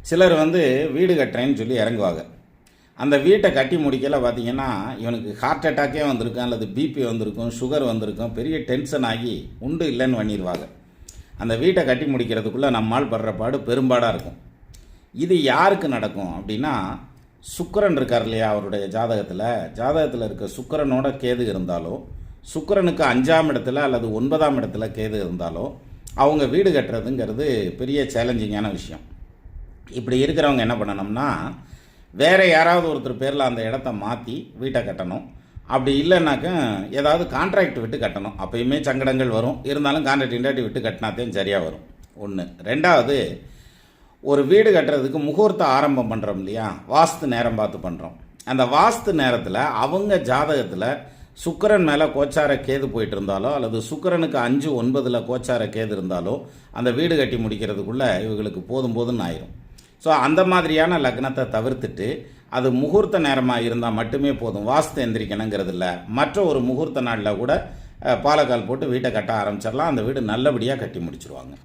சிலர் வீடு கட்டுறேன்னு சொல்லி இறங்குவாங்க. அந்த வீட்டை கட்டி முடிக்கல பார்த்தீங்கன்னா, இவனுக்கு ஹார்ட் அட்டாக்கே வந்திருக்கும், அல்லது பிபி வந்திருக்கும், சுகர் வந்திருக்கும், பெரிய டென்ஷன் ஆகி உண்டு இல்லைன்னு பண்ணிடுவாங்க. அந்த வீட்டை கட்டி முடிக்கிறதுக்குள்ளே நம்மால் படுற பாடு பெரும்பாடாக இருக்கும். இது யாருக்கு நடக்கும் அப்படின்னா, சுக்கிரன் இருக்கார் இல்லையா, அவருடைய ஜாதகத்தில் இருக்க சுக்கிரனோட கேது இருந்தாலோ, சுக்கிரனுக்கு 5ஆம் இடத்துல அல்லது 9ஆம் இடத்துல கேது இருந்தாலோ, அவங்க வீடு கட்டுறதுங்கிறது பெரிய சேலஞ்சிங்கான விஷயம். இப்படி இருக்கிறவங்க என்ன பண்ணணும்னா, வேறு யாராவது ஒருத்தர் பேரில் அந்த இடத்த மாற்றி வீட்டை கட்டணும். அப்படி இல்லைன்னாக்க ஏதாவது கான்ட்ராக்ட் விட்டு கட்டணும். அப்பயுமே சங்கடங்கள் வரும், இருந்தாலும் கான்ட்ராக்ட் விட்டு கட்டினாத்தையும் சரியாக வரும். ஒன்று. ரெண்டாவது, ஒரு வீடு கட்டுறதுக்கு முகூர்த்த ஆரம்பம் பண்ணுறோம் இல்லையா, வாஸ்து நேரம் பார்த்து பண்ணுறோம். அந்த வாஸ்து நேரத்தில் அவங்க ஜாதகத்தில் சுக்கிரன் மேலே கோச்சார கேது போயிட்டு இருந்தாலோ, அல்லது சுக்கிரனுக்கு 5, 9 கோச்சார கேது இருந்தாலோ, அந்த வீடு கட்டி முடிக்கிறதுக்குள்ளே இவங்களுக்கு போதும்னு ஆயிரும். ஸோ அந்த மாதிரியான லக்னத்தை தவிர்த்துட்டு, அது முகூர்த்த நேரமாக இருந்தால் மட்டுமே போதும், வாஸ்து எந்திரிக்கணுங்கிறது இல்லை. மற்ற ஒரு முகூர்த்த நாளில் கூட பாலக்கால் போட்டு வீட்டை கட்ட ஆரம்பிச்சிடலாம். அந்த வீடு நல்லபடியாக கட்டி முடிச்சிருவாங்க.